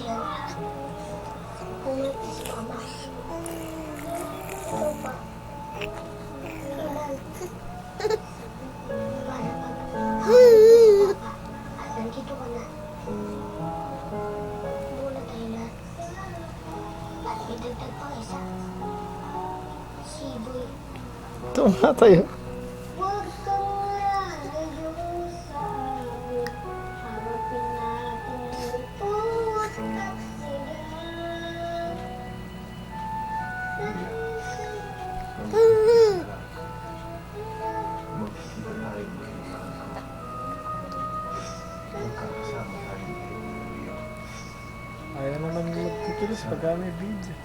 Yan. Pumunta si mama. Ito pa. Kailan? Para pag papa. At nandito ka na. Muna tayo na. At may dagdag pang isa. Si Boy. Ito nga tayo. Huwag kang lalayo sa akin. Harapin natin ito at sila. Ayaw naman magkikilos pag may video.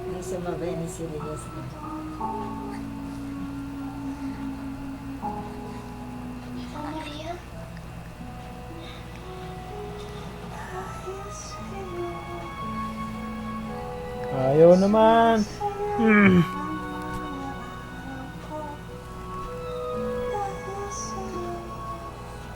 May sumabay ni si Reyes. Maria? Ayaw naman.